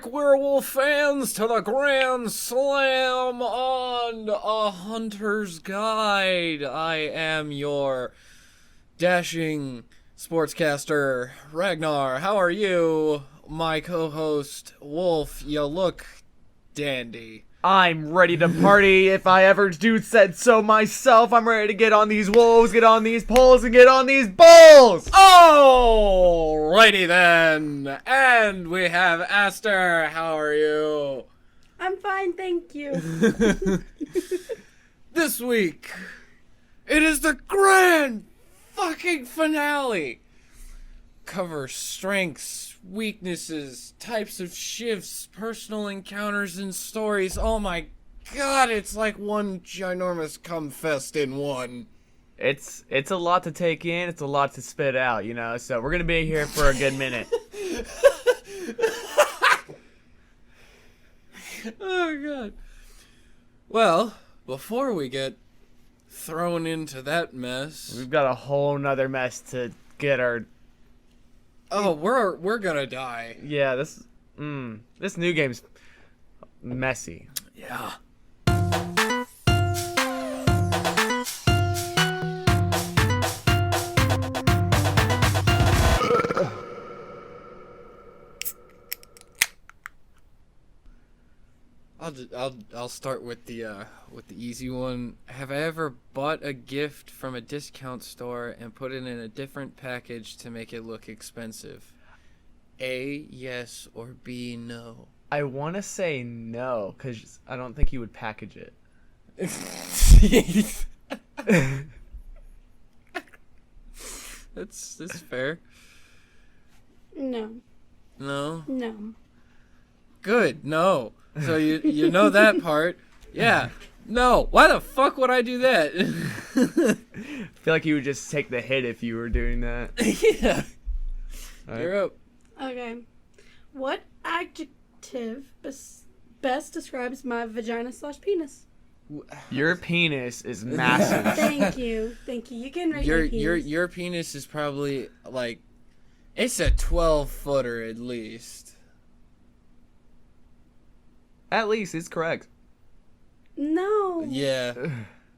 back, Werewolf fans, to the Grand Slam on A Hunter's Guide. I am your dashing sportscaster, Ragnar. How are you, my co-host, Wolf? You look dandy. I'm ready to party. If I ever do said so myself, I'm ready to get on these wolves, get on these poles, and get on these bulls! Alrighty then. And we have Aster. How are you? I'm fine, thank you. This week, it is the grand fucking finale. Cover strengths, weaknesses, types of shifts, personal encounters, and stories. Oh my god, it's like one ginormous cum fest in one. It's a lot to take in, it's a lot to spit out, you know, so we're gonna be here for a good minute. Oh god. Well, before we get thrown into that mess... We've got a whole nother mess to get our... Oh, we're gonna die. Yeah, this new game's messy. Yeah. I'll start with the easy one. Have I ever bought a gift from a discount store and put it in a different package to make it look expensive? A, yes, or B, no. I want to say no, because I don't think you would package it. That's fair. No. No? No. Good, no. So you know that part. Yeah. No. Why the fuck would I do that? I feel like you would just take the hit if you were doing that. Yeah. Right. You're up. Okay. What adjective best describes my vagina/penis? Your penis is massive. Thank you. Thank you. You can rate my penis. Your penis is probably like it's a 12-footer at least. At least it's correct. No. Yeah.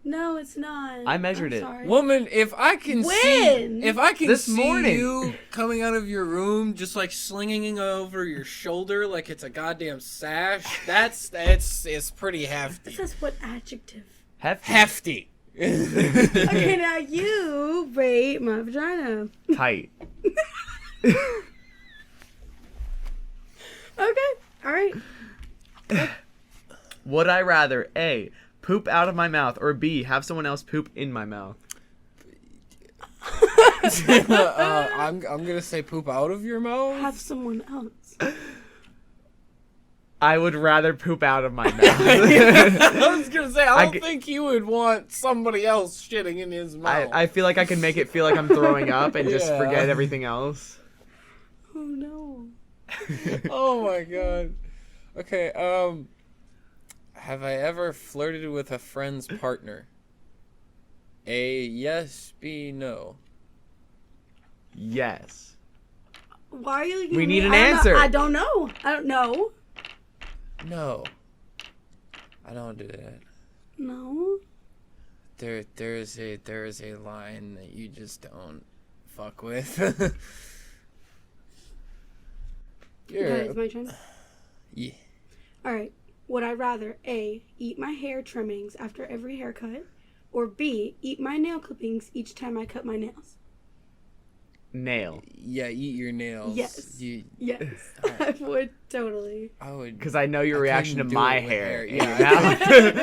No, it's not. I measured I'm it. sorry. Woman, if I can This see morning. you coming out of your room just like slinging over your shoulder like it's a goddamn sash, it's pretty hefty. It says what adjective? Hefty. Okay, now you rate my vagina. Tight. Okay. All right. Would I rather A, poop out of my mouth, or B, have someone else poop in my mouth? I'm gonna say poop out of your mouth. Have someone else. I would rather poop out of my mouth. I was gonna say I don't think you would want somebody else shitting in his mouth. I feel like I can make it feel like I'm throwing up and just Yeah. forget everything else. Oh no. Oh my god. Okay, have I ever flirted with a friend's partner? A, yes, B, no. Yes. Why are you? We need an I don't know. answer. I don't know. I don't know. No. I don't do that. No. There is a line that you just don't fuck with. Okay, it's my turn. Yeah. All right. Would I rather A, eat my hair trimmings after every haircut, or B, eat my nail clippings each time I cut my nails? Nail. Yeah, eat your nails. Yes. Yes. I- I would totally. I would. Because I know your I reaction to couldn't do my it with hair. in Yeah. your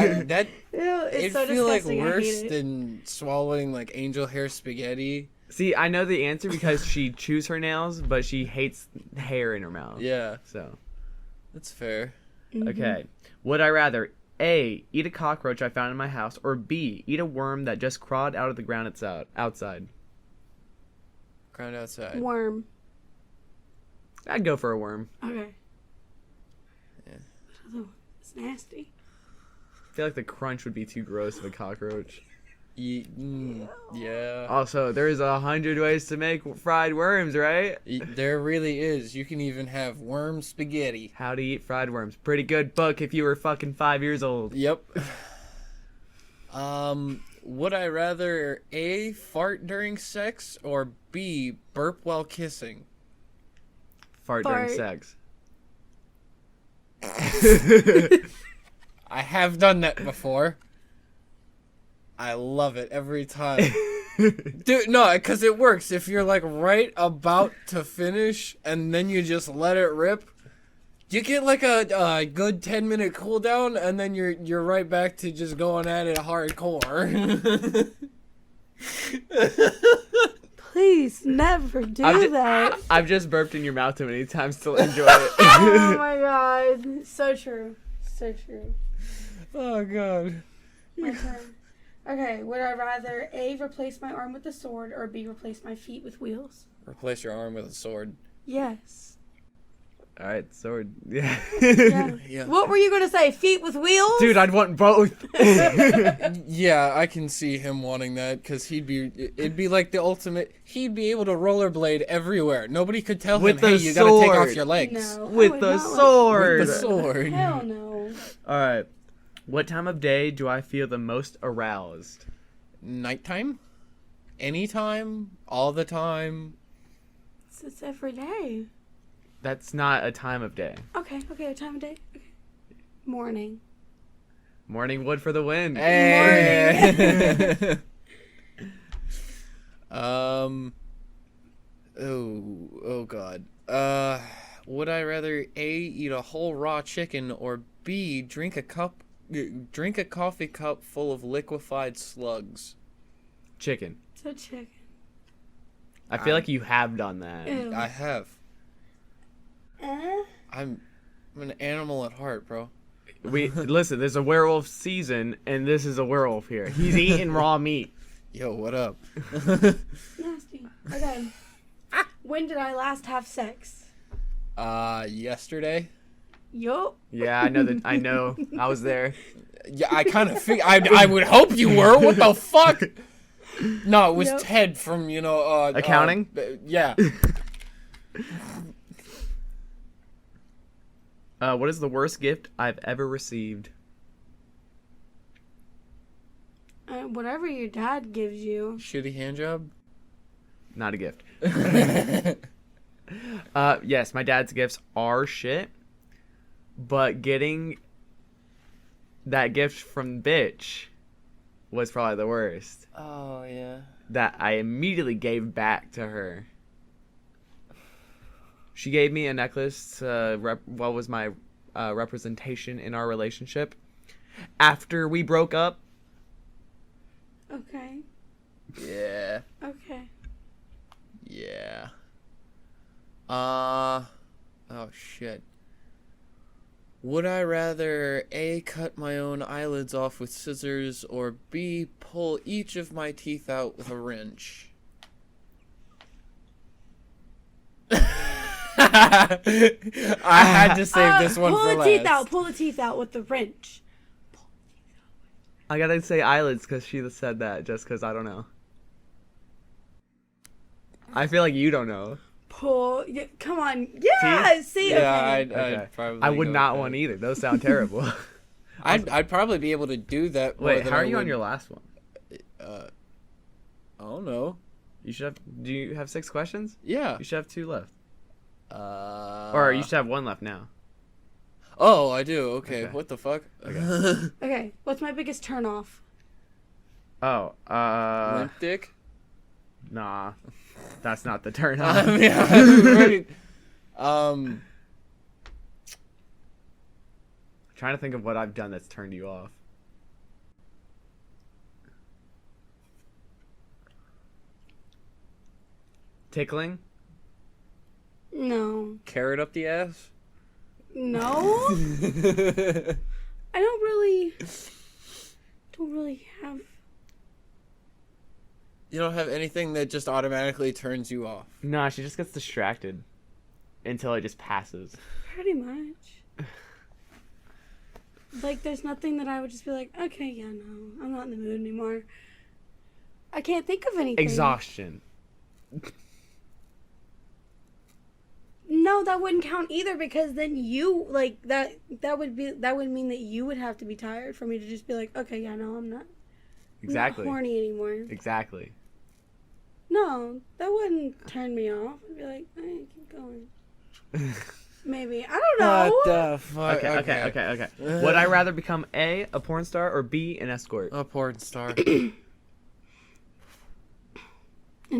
mouth. That Ew, it's it'd so feel like disgusting. I worse hate it. than swallowing like angel hair spaghetti. See, I know the answer because she chews her nails, but she hates hair in her mouth. Yeah, So, that's fair. Mhm. okay. Would I rather A, eat a cockroach I found in my house, or B, eat a worm that just crawled out of the ground outside? Ground outside. Worm. I'd go for a worm. Okay. Yeah. Oh, it's nasty. I feel like the crunch would be too gross of a cockroach. Yeah. Also, there's 100 ways to make fried worms, right? There really is. You can even have worm spaghetti. How to Eat Fried Worms. Pretty good book if you were fucking 5 years old. Yep. Would I rather A, fart during sex, or B, burp while kissing? Fart during Fart. sex. I have done that before. I love it every time. Dude, no, because it works. If you're like right about to finish and then you just let it rip, you get like a good 10-minute cooldown, and then you're right back to just going at it hardcore. Please never do that. I've just burped in your mouth too many times to enjoy it. Oh my god. So true. So true. Oh god. My turn. Okay, would I rather A, replace my arm with a sword, or B, replace my feet with wheels? Replace your arm with a sword. Yes. All right, sword. Yeah. Yeah. Yeah. What were you going to say? Feet with wheels? Dude, I'd want both. Yeah, I can see him wanting that, because it'd be like the ultimate. He'd be able to rollerblade everywhere. Nobody could tell With him, hey, the you gotta take off sword. your legs. No. I With would the not want- sword. With the sword. Hell no. All right. What time of day do I feel the most aroused? Nighttime? Anytime? All the time? It's every day. That's not a time of day. Okay, a time of day. Okay. Morning. Morning wood for the win. Hey. Oh god. Would I rather A, eat a whole raw chicken, or B, drink a coffee cup full of liquefied slugs? Chicken. It's a chicken. I feel like you have done that. Ew. I have. I'm an animal at heart, bro. Listen, there's a werewolf season, and this is a werewolf here. He's eating raw meat. Yo, what up? Nasty. Okay. When did I last have sex? Yesterday. Yup. Yeah, I know that. I know. I was there. Yeah, I kind of figured. I would hope you were. What the fuck? No, it was Yep. Ted from Accounting? Yeah. What is the worst gift I've ever received? Whatever your dad gives you. Shitty hand job. Not a gift. Yes, my dad's gifts are shit, but getting that gift from bitch was probably the worst. Oh yeah. That I immediately gave back to her. She gave me a necklace to what was my representation in our relationship after we broke up. Okay. Yeah. Okay. Yeah. Oh shit. Would I rather A, cut my own eyelids off with scissors, or B, pull each of my teeth out with a wrench? I had to save this one pull for the last. teeth out. Pull the teeth out with the wrench. I gotta say eyelids because she said that just because I don't know. I feel like you don't know. Pull. Yeah, come on. Yeah. Teeth? See. Yeah, Okay. I'd probably. I would go not with want that. either. Those sound terrible. I'd probably be able to do that. more Wait, than how I are you on would- your last one? I don't know. You should have. Do you have 6 questions? Yeah. You should have 2 left, Uh. or you should have 1 left now. Oh, I do. Okay. Okay. What the fuck? Okay. What's my biggest turn off? Oh, Limp dick. nah, that's not the turn I on. mean, I'm ready. Trying to think of what I've done that's turned you off. Tickling? No. Carrot up the ass. No. I don't really have. You don't have anything that just automatically turns you off. Nah, she just gets distracted until it just passes. Pretty much. Like, there's nothing that I would just be like, okay, yeah, no, I'm not in the mood anymore. I can't think of anything. Exhaustion. No, that wouldn't count either because then you like that would mean that you would have to be tired for me to just be like, okay, yeah, no, I'm not Exactly. horny anymore. Exactly. No, that wouldn't turn me off. I'd be like, hey, keep going. Maybe. I don't know. What the fuck? Okay. Would I rather become A, a porn star, or B, an escort? A porn star. An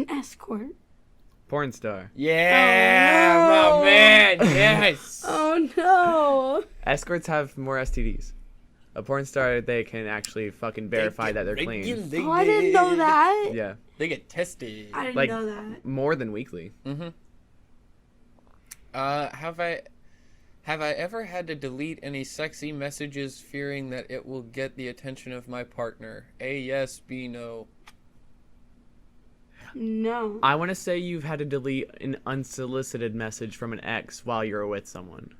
escort. Porn star. Yeah, Oh, no. my man. Yes. Oh no. Escorts have more STDs. A porn star, they can actually fucking verify that they're clean. Oh, I didn't know that. Yeah. They get tested. I didn't Like- know that. More than weekly. Mm-hmm. Have I ever had to delete any sexy messages fearing that it will get the attention of my partner? A, yes. B, no. No. I want to say you've had to delete an unsolicited message from an ex while you're with someone.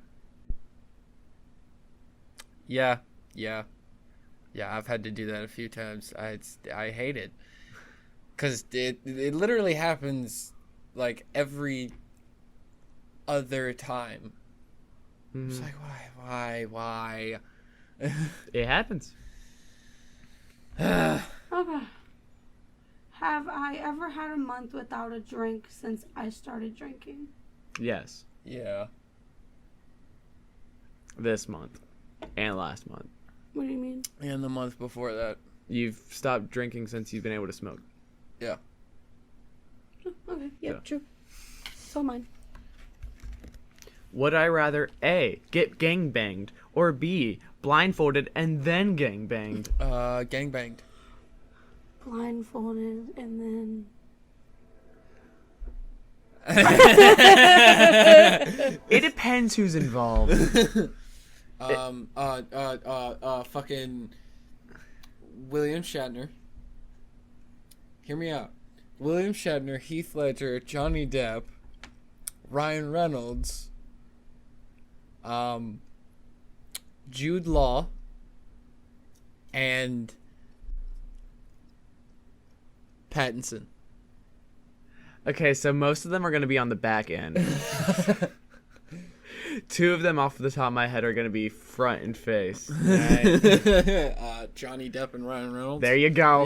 Yeah. I've had to do that a few times. I hate it, cause it literally happens like every other time. It's like why? It happens. Okay. Have I ever had a month without a drink since I started drinking? Yes. Yeah. This month. And last month. What do you mean? And the month before that. You've stopped drinking since you've been able to smoke. Yeah. Oh, okay. Yep, Yeah. true. So mine. Would I rather A, get gangbanged, or B, blindfolded and then gangbanged? Gangbanged. Blindfolded and then. It depends who's involved. Fucking William Shatner. Hear me out. William Shatner, Heath Ledger, Johnny Depp, Ryan Reynolds, Jude Law, and Pattinson. Okay, so most of them are going to be on the back end. Two of them off the top of my head are going to be front and face. Johnny Depp and Ryan Reynolds. There you go.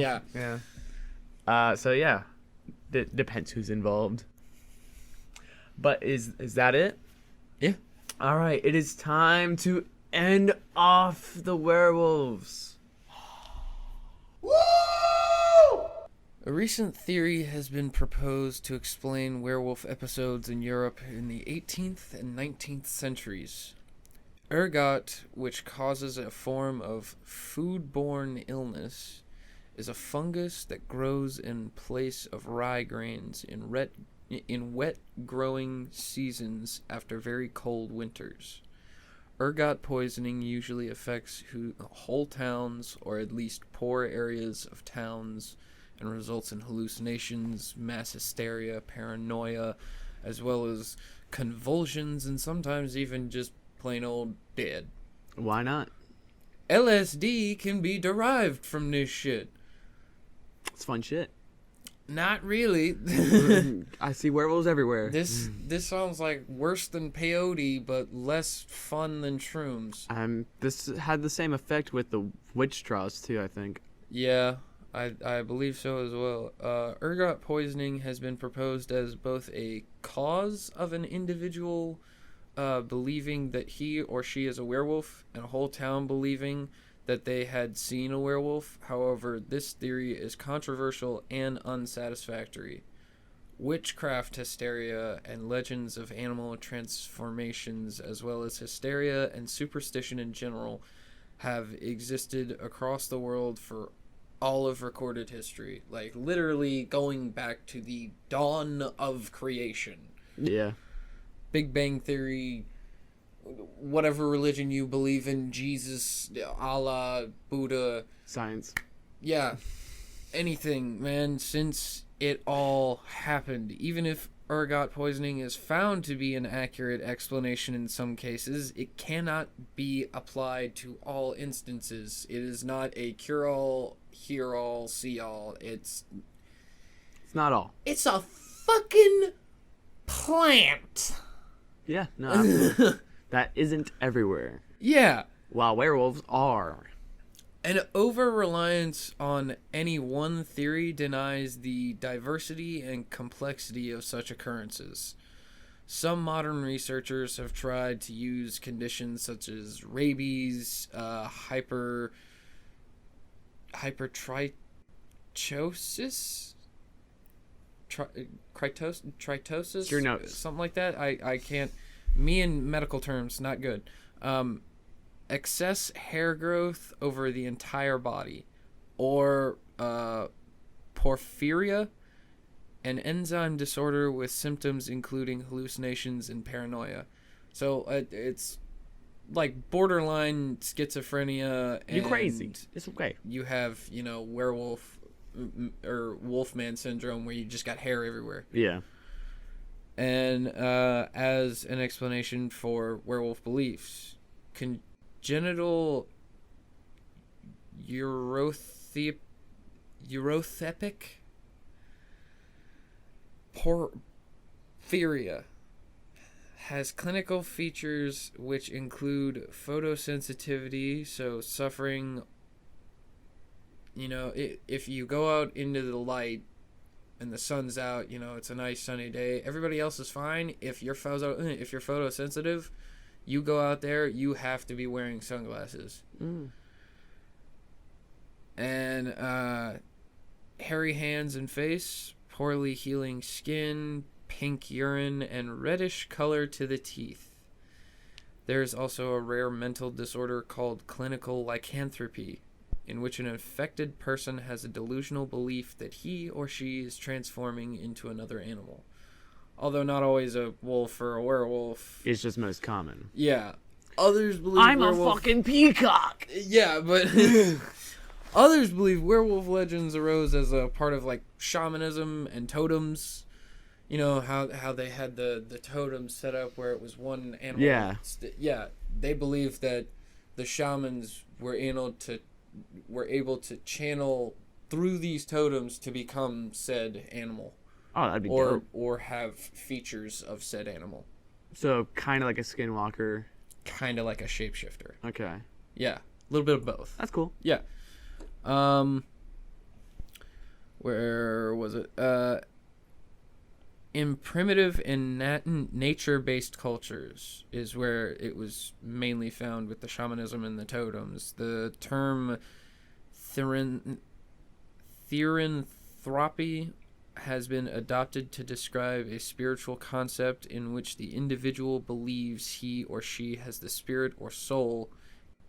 Yeah. So yeah, depends who's involved. But is that it? Yeah. All right, it is time to end off the werewolves. A recent theory has been proposed to explain werewolf episodes in Europe in the 18th and 19th centuries. Ergot, which causes a form of foodborne illness, is a fungus that grows in place of rye grains in wet growing seasons after very cold winters. Ergot poisoning usually affects whole towns or at least poor areas of towns and results in hallucinations, mass hysteria, paranoia, as well as convulsions and sometimes even just plain old dead. Why not? LSD can be derived from this shit. It's fun shit. Not really. I see werewolves everywhere. This sounds like worse than peyote, but less fun than shrooms. This had the same effect with the witch straws too, I think. Yeah, I believe so as well. Ergot poisoning has been proposed as both a cause of an individual believing that he or she is a werewolf and a whole town believing that they had seen a werewolf. However, this theory is controversial and unsatisfactory. Witchcraft hysteria and legends of animal transformations, as well as hysteria and superstition in general, have existed across the world for all of recorded history. Like, literally going back to the dawn of creation. Yeah. Big Bang Theory, whatever religion you believe in, Jesus, Allah, Buddha. Science. Yeah. Anything, man, since it all happened. Even if ergot poisoning is found to be an accurate explanation in some cases, it cannot be applied to all instances. It is not a cure-all, hear-all, see-all. It's It's not all. It's a fucking plant. Yeah, no, absolutely. That isn't everywhere. Yeah. While werewolves are. An over-reliance on any one theory denies the diversity and complexity of such occurrences. Some modern researchers have tried to use conditions such as rabies, hypertrichosis, tritosis, Your notes. something like that. I can't. Me and medical terms, not good. Excess hair growth over the entire body, or porphyria, an enzyme disorder with symptoms including hallucinations and paranoia. So it's like borderline schizophrenia. And You're crazy. It's okay. you have, werewolf or wolfman syndrome where you just got hair everywhere. Yeah. And as an explanation for werewolf beliefs, congenital urothepic porphyria has clinical features which include photosensitivity, so suffering, if you go out into the light and the sun's out, it's a nice sunny day, everybody else is fine. If you're photosensitive, you go out there, you have to be wearing sunglasses. And hairy hands and face, poorly healing skin, pink urine, and reddish color to the teeth. There is also a rare mental disorder called clinical lycanthropy, in which an infected person has a delusional belief that he or she is transforming into another animal. Although not always a wolf or a werewolf. It's just most common. Yeah. Others believe I'm a fucking peacock! Yeah, but others believe werewolf legends arose as a part of like shamanism and totems. You know how they had the totems set up where it was one animal. Yeah. Yeah. They believed that the shamans were able to channel through these totems to become said animal. Oh, that'd be dope. Or have features of said animal. So kind of like a skinwalker. Kind of like a shapeshifter. Okay. Yeah. A little bit of both. That's cool. Yeah. Where was it? In primitive and nature-based cultures is where it was mainly found with the shamanism and the totems. The term therianthropy has been adopted to describe a spiritual concept in which the individual believes he or she has the spirit or soul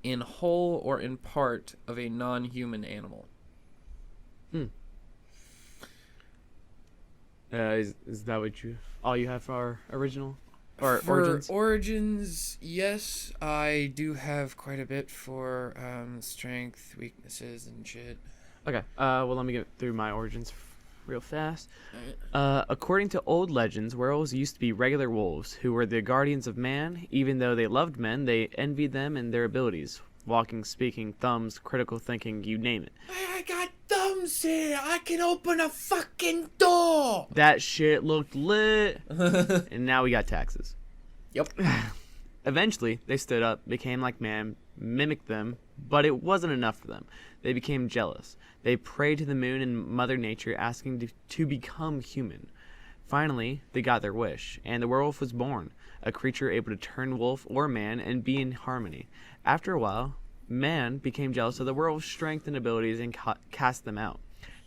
in whole or in part of a non-human animal. Is that what all you have for our original or For origins? Yes, I do have quite a bit for strength, weaknesses, and shit. Okay. Well, let me get through my origins real fast. Alright. According to old legends, werewolves used to be regular wolves who were the guardians of man. Even though they loved men, they envied them and their abilities. Walking, speaking, thumbs, critical thinking, you name it. I got thumbs here. I can open a fucking door. That shit looked lit. And now we got taxes. Yep. Eventually, they stood up, became like man, mimicked them, but it wasn't enough for them. They became jealous. They prayed to the moon and Mother Nature, asking to become human. Finally, they got their wish, and the werewolf was born, a creature able to turn wolf or man and be in harmony. After a while, man became jealous of the werewolf's strength and abilities and cast them out.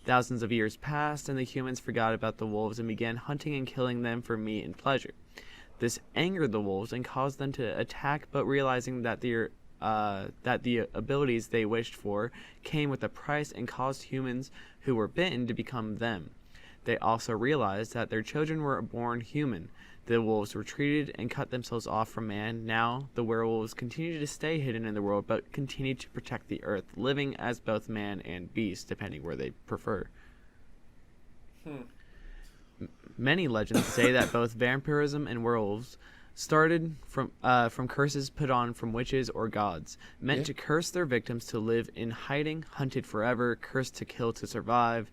Thousands of years passed, and the humans forgot about the wolves and began hunting and killing them for meat and pleasure. This angered the wolves and caused them to attack, but realizing that the abilities they wished for came with a price and caused humans who were bitten to become them. They also realized that their children were born human. The wolves retreated and cut themselves off from man. Now, the werewolves continue to stay hidden in the world, but continue to protect the earth, living as both man and beast, depending where they prefer. Many legends say that both vampirism and werewolves started from curses put on from witches or gods, meant to curse their victims to live in hiding, hunted forever, cursed to kill to survive.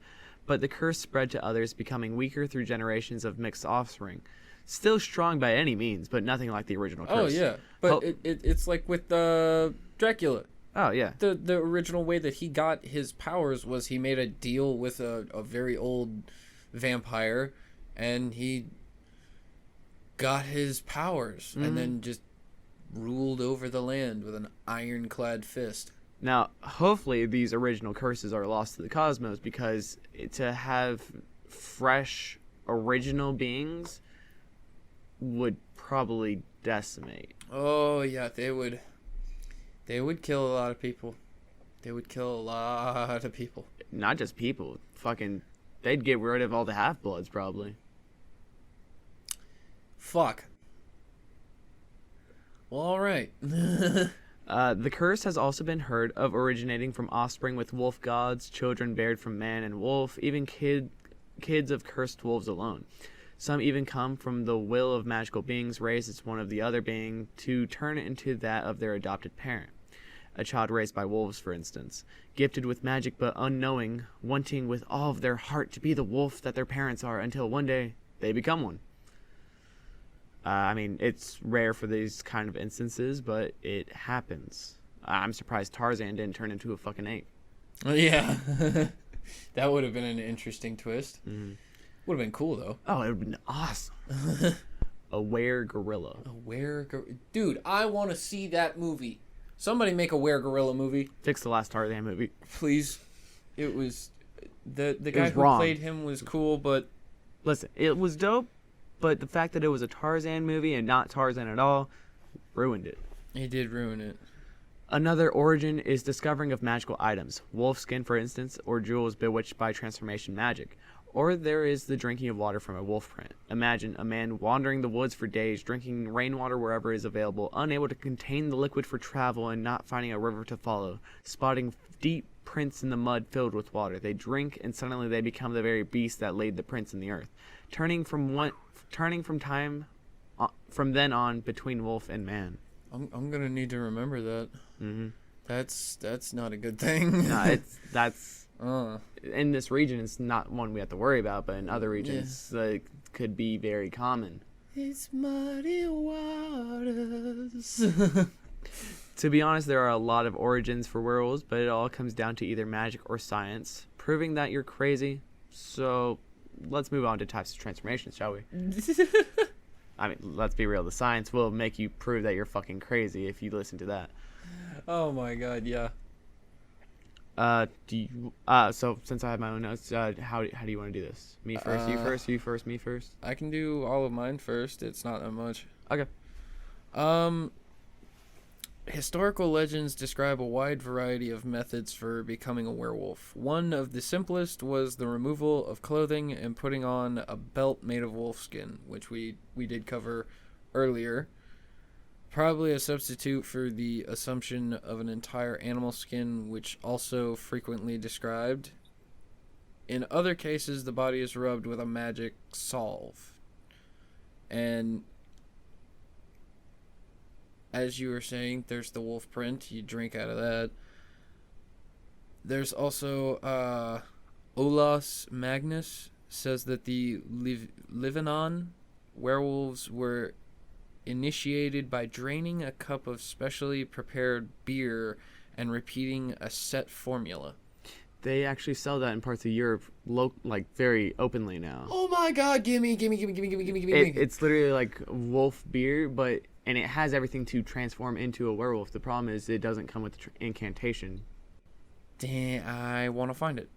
but the curse spread to others, becoming weaker through generations of mixed offspring. Still strong by any means, but nothing like the original curse. Oh yeah, but it's like with Dracula. Oh yeah. The original way that he got his powers was he made a deal with a very old vampire, and he got his powers, and then just ruled over the land with an ironclad fist. Now, hopefully these original curses are lost to the cosmos, because to have fresh, original beings would probably decimate. Oh yeah, they would kill a lot of people. They would kill a lot of people. Not just people. Fucking, they'd get rid of all the half-bloods, probably. Fuck. Well, all right. The curse has also been heard of originating from offspring with wolf gods, children bared from man and wolf, even kids of cursed wolves alone. Some even come from the will of magical beings raised as one of the other being to turn into that of their adopted parent. A child raised by wolves, for instance, gifted with magic but unknowing, wanting with all of their heart to be the wolf that their parents are, until one day they become one. I mean, it's rare for these kind of instances, but it happens. I'm surprised Tarzan didn't turn into a fucking ape. Yeah. That would have been an interesting twist. Mm-hmm. Would have been cool, though. Oh, it would have been awesome. A were-gorilla. Dude, I want to see that movie. Somebody make a were-gorilla movie. Fix the last Tarzan movie. Please. It was... The guy was who wrong. played him was cool, but... Listen, it was dope, but the fact that it was a Tarzan movie and not Tarzan at all ruined it. He did ruin it. Another origin is discovering of magical items. Wolf skin, for instance, or jewels bewitched by transformation magic. Or there is the drinking of water from a wolf print. Imagine a man wandering the woods for days, drinking rainwater wherever is available, unable to contain the liquid for travel and not finding a river to follow, spotting deep prints in the mud filled with water. They drink, and suddenly they become the very beast that laid the prints in the earth, turning from then on between wolf and man. I'm gonna need to remember that. Mm-hmm. That's not a good thing. No, that's in this region, it's not one we have to worry about, but in other regions, it could be very common. It's muddy waters. To be honest, there are a lot of origins for werewolves, but it all comes down to either magic or science, proving that you're crazy. So let's move on to types of transformations, shall we? I mean, let's be real. The science will make you prove that you're fucking crazy if you listen to that. Oh my god, yeah. So since I have my own notes, how do you want to do this? Me first, you first, you first, me first? I can do all of mine first. It's not that much. Okay. Historical legends describe a wide variety of methods for becoming a werewolf. One of the simplest was the removal of clothing and putting on a belt made of wolfskin, which we did cover earlier. Probably a substitute for the assumption of an entire animal skin, which also frequently described. In other cases, the body is rubbed with a magic salve. And as you were saying, there's the wolf print. You drink out of that. There's also Olaus Magnus says that the Livanon werewolves were initiated by draining a cup of specially prepared beer and repeating a set formula. They actually sell that in parts of Europe, like very openly now. Oh my god, gimme. It's literally like wolf beer, and it has everything to transform into a werewolf. The problem is it doesn't come with incantation. Damn, I want to find it.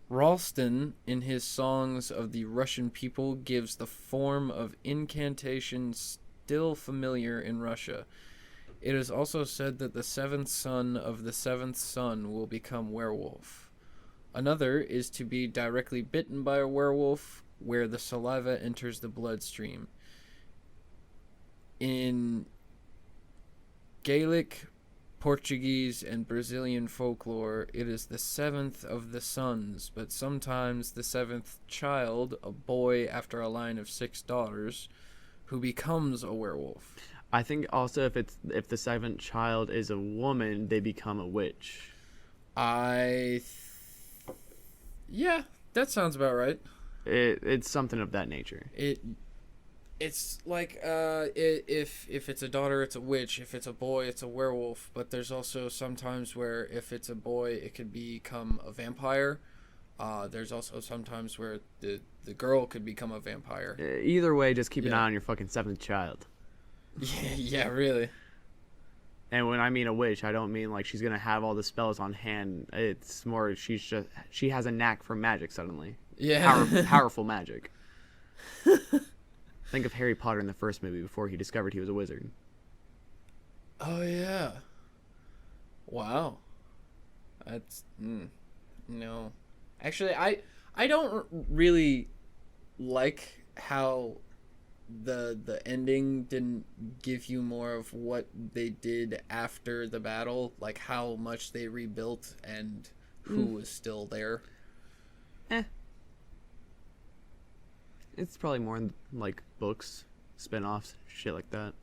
Ralston, in his Songs of the Russian People, gives the form of incantation still familiar in Russia. It is also said that the seventh son of the seventh son will become werewolf. Another is to be directly bitten by a werewolf, where the saliva enters the bloodstream. In Gaelic, Portuguese, and Brazilian folklore, it is the seventh of the sons, but sometimes the seventh child, a boy after a line of 6 daughters, who becomes a werewolf. I think also if the seventh child is a woman, they become a witch. Yeah, that sounds about right. It's something of that nature. It's like if it's a daughter, it's a witch. If it's a boy, it's a werewolf. But there's also sometimes where if it's a boy, it could become a vampire. There's also sometimes where the girl could become a vampire. Either way, just keep an Yeah. eye on your fucking seventh child. Yeah, really. And when I mean a witch, I don't mean like she's gonna have all the spells on hand. It's more she has a knack for magic suddenly. Yeah. Powerful magic. Think of Harry Potter in the first movie before he discovered he was a wizard. Oh yeah. Wow. That's no. Actually, I don't really like how the ending didn't give you more of what they did after the battle, like how much they rebuilt and who was still there. It's probably more in like books, spin-offs, shit like that.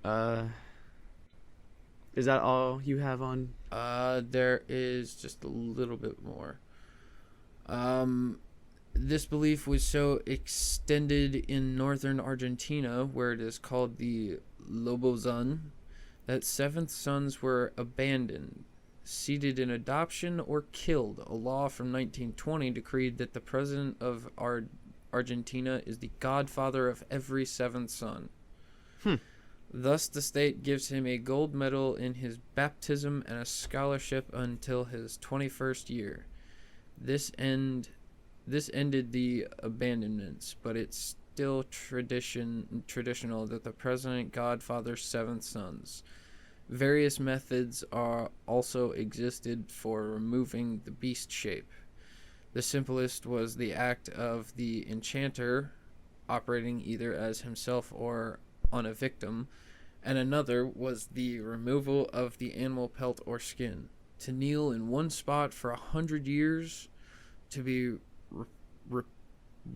Yeah. Is that all you have on? There is just a little bit more. This belief was so extended in northern Argentina, where it is called the Lobozun, that seventh sons were abandoned, seeded in adoption, or killed. A law from 1920 decreed that the president of Argentina is the godfather of every seventh son. Thus, the state gives him a gold medal in his baptism and a scholarship until his 21st year. This ended the abandonments, but it's still traditional that the president godfathers seventh sons. Various methods are also existed for removing the beast shape. The simplest was the act of the enchanter operating either as himself or on a victim, and another was the removal of the animal pelt or skin. To kneel in one spot for 100 years, to be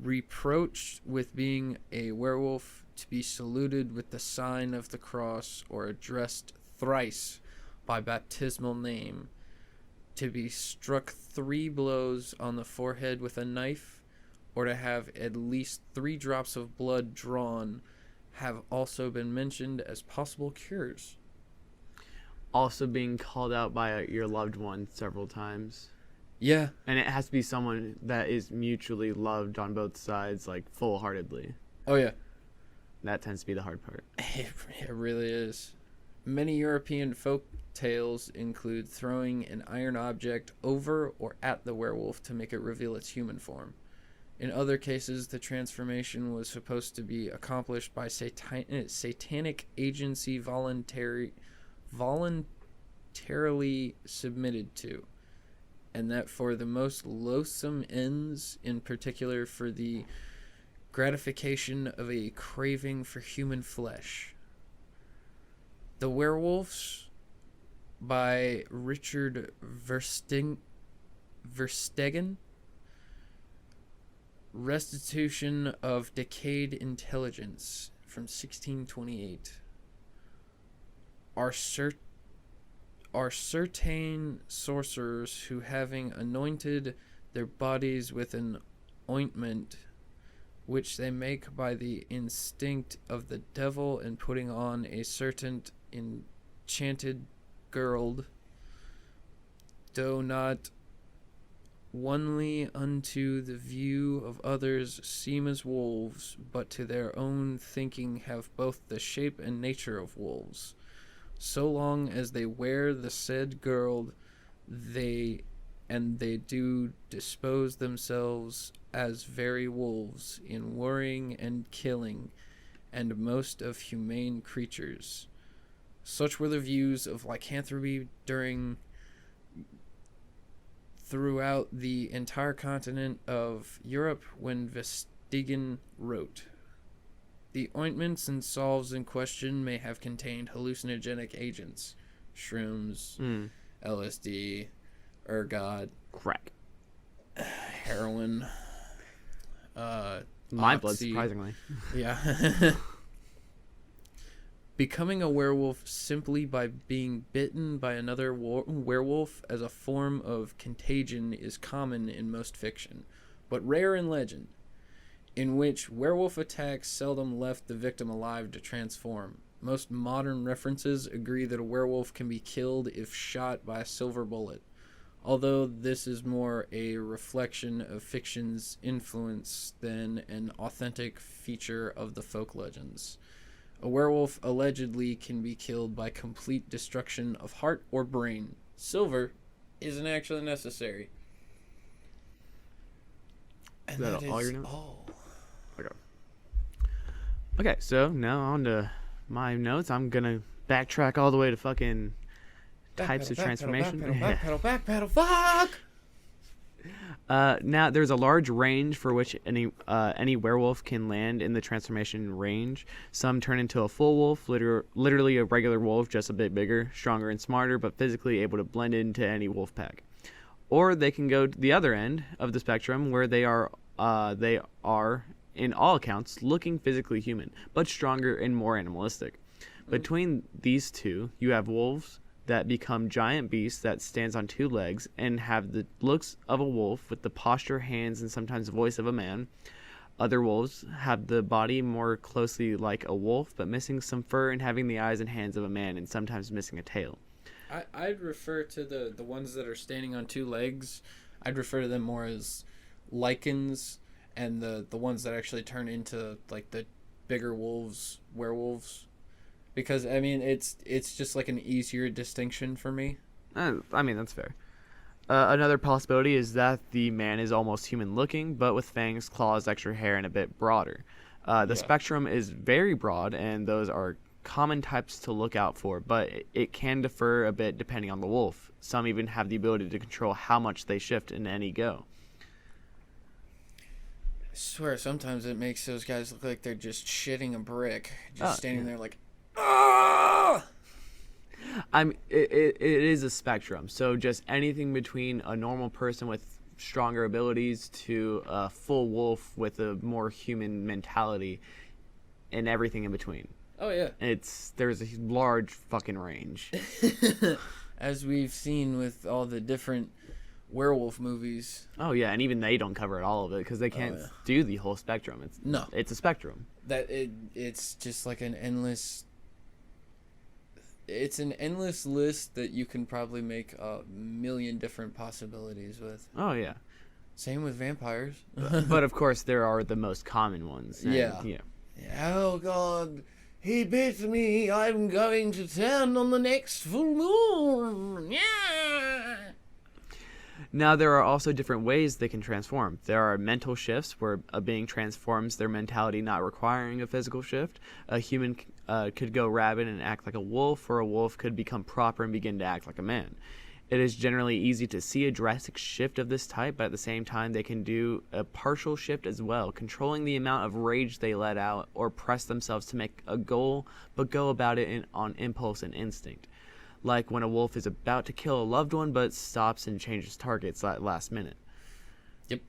reproached with being a werewolf, to be saluted with the sign of the cross or addressed thrice by baptismal name, to be struck 3 blows on the forehead with a knife, or to have at least 3 drops of blood drawn have also been mentioned as possible cures. Also being called out by your loved one several times. Yeah. And it has to be someone that is mutually loved on both sides, like full-heartedly. Oh, yeah. That tends to be the hard part. It really is. Many European folk tales include throwing an iron object over or at the werewolf to make it reveal its human form. In other cases, the transformation was supposed to be accomplished by satanic agency voluntarily submitted to, and that for the most loathsome ends, in particular for the gratification of a craving for human flesh. The Werewolves by Richard Verstegen. Restitution of Decayed Intelligence from 1628. Are certain sorcerers who, having anointed their bodies with an ointment which they make by the instinct of the devil, and putting on a certain enchanted girdle, though not onely unto the view of others seem as wolves, but to their own thinking have both the shape and nature of wolves. So long as they wear the said girdle, they do dispose themselves as very wolves in worrying and killing, and most of humane creatures. Such were the views of lycanthropy throughout the entire continent of Europe when Verstegen wrote. The ointments and salves in question may have contained hallucinogenic agents, shrooms, LSD, ergot, Crack. heroin, My blood, oxy. surprisingly. Yeah. Becoming a werewolf simply by being bitten by another werewolf as a form of contagion is common in most fiction, but rare in legend, in which werewolf attacks seldom left the victim alive to transform. Most modern references agree that a werewolf can be killed if shot by a silver bullet, although this is more a reflection of fiction's influence than an authentic feature of the folk legends. A werewolf allegedly can be killed by complete destruction of heart or brain. Silver isn't actually necessary. And Is that that all is your notes? all. Okay, so now on to my notes. I'm gonna backtrack all the way to fucking types of transformation. Backpedal, fuck! Now there's a large range for which any werewolf can land in the transformation range. Some turn into a full wolf, literally a regular wolf, just a bit bigger, stronger, and smarter, but physically able to blend into any wolf pack. Or they can go to the other end of the spectrum, where they are, in all accounts, looking physically human, but stronger and more animalistic. Between these two, you have wolves that become giant beasts that stands on two legs and have the looks of a wolf with the posture, hands, and sometimes voice of a man. Other wolves have the body more closely like a wolf, but missing some fur and having the eyes and hands of a man and sometimes missing a tail. I'd refer to the ones that are standing on two legs, I'd refer to them more as lichens, and the ones that actually turn into like the bigger werewolves. Because, I mean, it's just like an easier distinction for me. I mean, that's fair. Another possibility is that the man is almost human looking, but with fangs, claws, extra hair, and a bit broader. The spectrum is very broad, and those are common types to look out for, but it can differ a bit depending on the wolf. Some even have the ability to control how much they shift in any go. I swear, sometimes it makes those guys look like they're just shitting a brick. Just standing there like, ah! It is a spectrum, so just anything between a normal person with stronger abilities to a full wolf with a more human mentality, and everything in between. Oh yeah. There's a large fucking range. As we've seen with all the different werewolf movies. Oh yeah, and even they don't cover all of it because they can't do the whole spectrum. It's a spectrum. It's just like an endless. It's an endless list that you can probably make a million different possibilities with. Oh yeah. Same with vampires. But of course, there are the most common ones. Yeah. Oh God, he bit me. I'm going to turn on the next full moon. Yeah. Now, there are also different ways they can transform. There are mental shifts where a being transforms their mentality not requiring a physical shift. A human could go rabid and act like a wolf, or a wolf could become proper and begin to act like a man. It is generally easy to see a drastic shift of this type, but at the same time, they can do a partial shift as well, controlling the amount of rage they let out or press themselves to make a goal, but go about it on impulse and instinct. Like when a wolf is about to kill a loved one but stops and changes targets at last minute. Yep.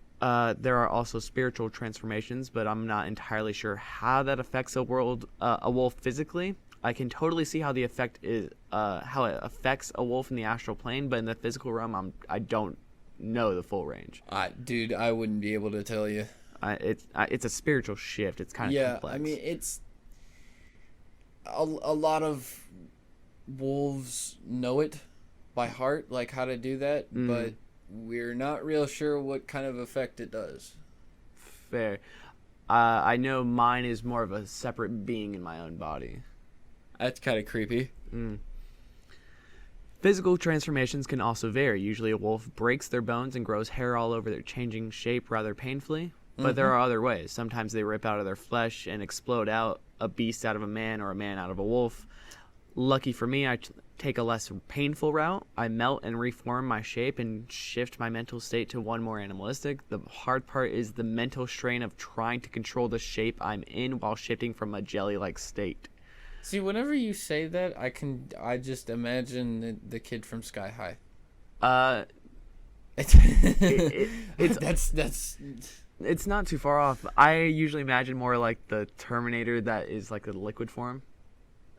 There are also spiritual transformations, but I'm not entirely sure how that affects a wolf physically. I can totally see how the effect is how it affects a wolf in the astral plane, but in the physical realm, I don't know the full range. Dude, I wouldn't be able to tell you. It's a spiritual shift. It's kind of complex. I mean, it's a lot of wolves know it by heart, like how to do that, but we're not real sure what kind of effect it does. Fair. I know mine is more of a separate being in my own body. That's kind of creepy. Physical transformations can also vary. Usually a wolf breaks their bones and grows hair all over their changing shape rather painfully, but there are other ways. Sometimes they rip out of their flesh and explode out a beast out of a man or a man out of a wolf. Lucky for me, I take a less painful route. I melt and reform my shape and shift my mental state to one more animalistic. The hard part is the mental strain of trying to control the shape I'm in while shifting from a jelly-like state. See, whenever you say that, I just imagine the kid from Sky High. It's not too far off. I usually imagine more like the Terminator that is like the liquid form.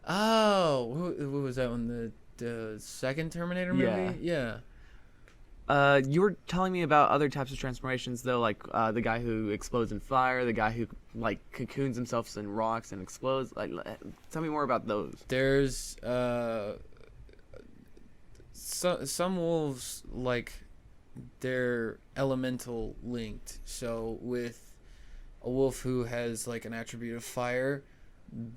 Oh, who was that one? The second Terminator movie? Yeah. You were telling me about other types of transformations, though, like the guy who explodes in fire, the guy who like cocoons himself in rocks and explodes. Like, tell me more about those. There's some wolves, like, they're elemental linked. So with a wolf who has like an attribute of fire,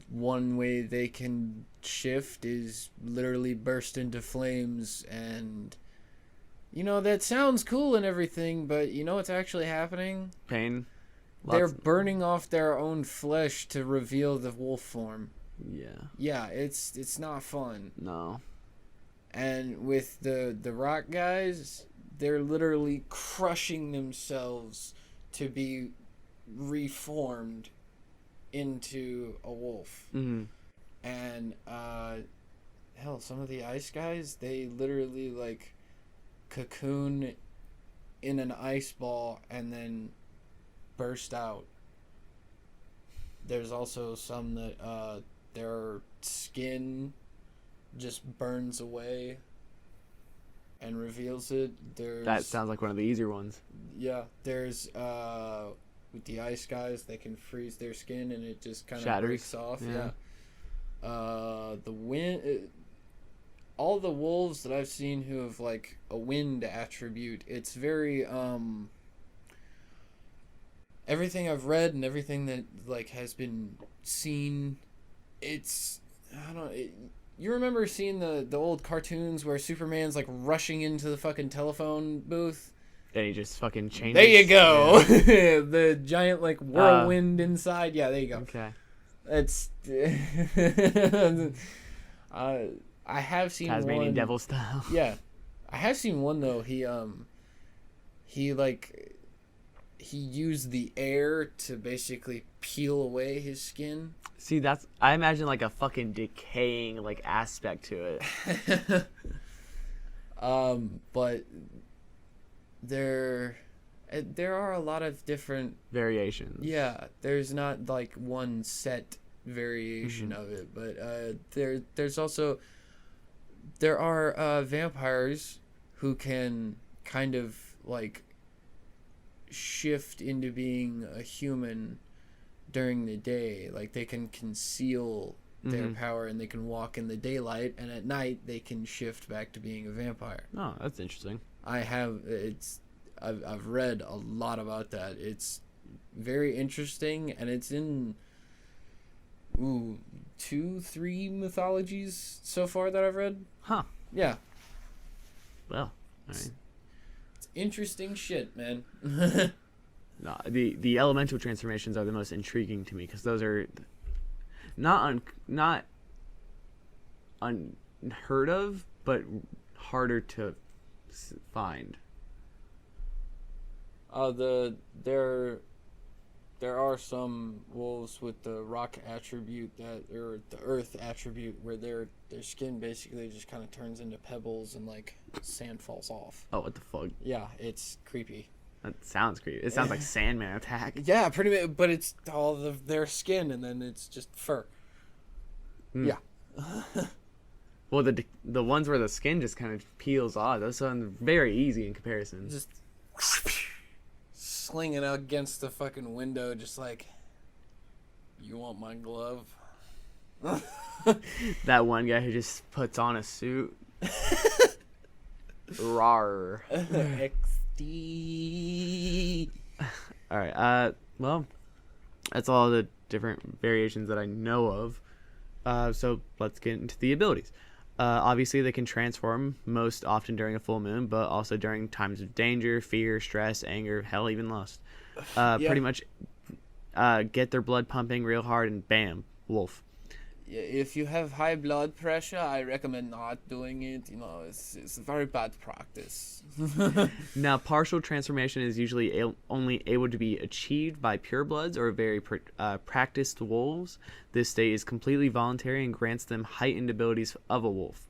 one way they can shift is literally burst into flames. And that sounds cool and everything, but what's actually happening? Pain. They're burning off their own flesh to reveal the wolf form. Yeah, it's not fun. No. And with the rock guys, they're literally crushing themselves to be reformed into a wolf. Mm-hmm. And hell, some of the ice guys, they literally like cocoon in an ice ball and then burst out. There's also some that their skin just burns away and reveals it. That sounds like one of the easier ones. Yeah, there's with the ice guys, they can freeze their skin and it just kind of shatters breaks off. Yeah. The wind. All the wolves that I've seen who have like a wind attribute, it's very everything I've read and everything that like has been seen, it's I don't know. You remember seeing the old cartoons where Superman's like rushing into the fucking telephone booth? And he just fucking changes. There you go. Yeah. The giant like whirlwind inside. Yeah, there you go. Okay. It's I have seen Tasmanian one, devil style. Yeah, I have seen one though. He used the air to basically peel away his skin. See, I imagine like a fucking decaying like aspect to it. But there are a lot of different variations. Yeah, there's not like one set variation of it, but there are vampires who can kind of like shift into being a human during the day. Like they can conceal their power and they can walk in the daylight, and at night they can shift back to being a vampire. Oh, that's interesting. I've read a lot about that. It's very interesting, and it's in 2-3 mythologies so far that I've read. Huh. Yeah. Well, all right. It's interesting shit, man. No, the elemental transformations are the most intriguing to me because those are not unheard of, but harder to find. There are some wolves with the rock attribute or the earth attribute where their skin basically just kind of turns into pebbles and like sand falls off. Oh, what the fuck? Yeah, it's creepy. That sounds creepy. It sounds like Sandman attack. Yeah, pretty much, but it's all of their skin and then it's just fur. Yeah. Well, the ones where the skin just kind of peels off, those sound very easy in comparison. Just slinging out against the fucking window, just like, you want my glove? That one guy who just puts on a suit. Rawr. XD. All right. Well, that's all the different variations that I know of. So let's get into the abilities. Obviously, they can transform most often during a full moon, but also during times of danger, fear, stress, anger, hell, even lust. Pretty much get their blood pumping real hard, and bam, wolf. If you have high blood pressure, I recommend not doing it. It's a very bad practice. Now, partial transformation is usually only able to be achieved by purebloods or very practiced wolves. This state is completely voluntary and grants them heightened abilities of a wolf.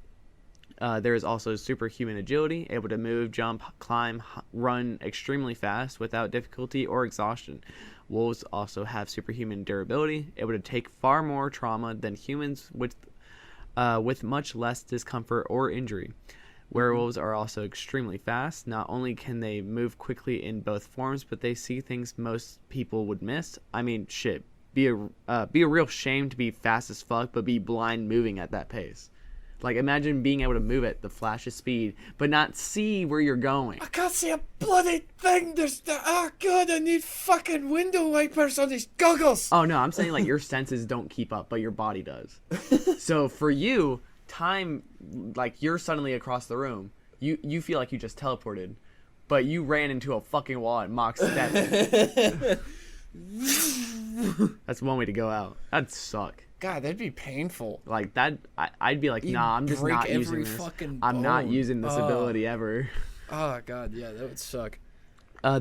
There is also superhuman agility, able to move, jump, climb, run extremely fast without difficulty or exhaustion. Wolves also have superhuman durability, able to take far more trauma than humans, with much less discomfort or injury. Werewolves are also extremely fast. Not only can they move quickly in both forms, but they see things most people would miss. I mean, shit. Be a real shame to be fast as fuck, but be blind moving at that pace. Like, imagine being able to move at the flash of speed, but not see where you're going. I can't see a bloody thing. Oh god, I need fucking window wipers on these goggles. Oh no, I'm saying like your senses don't keep up, but your body does. So for you, time, like you're suddenly across the room. You feel like you just teleported, but you ran into a fucking wall at Mach 7. That's one way to go out. That'd suck. God, that'd be painful. Like that, I'd be like, nah, I'm just not using this. I'm not using this ability ever. Oh god, yeah, that would suck.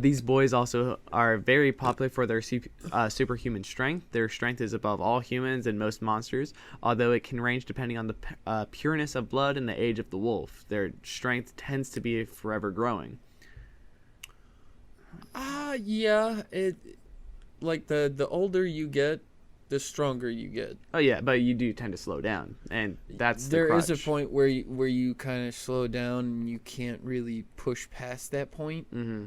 These boys also are very popular for their superhuman strength. Their strength is above all humans and most monsters, although it can range depending on the pureness of blood and the age of the wolf. Their strength tends to be forever growing. Yeah, it like the older you get, the stronger you get. Oh yeah, but you do tend to slow down, and that's there the is a crutch. point where you kind of slow down and you can't really push past that point. Mm-hmm.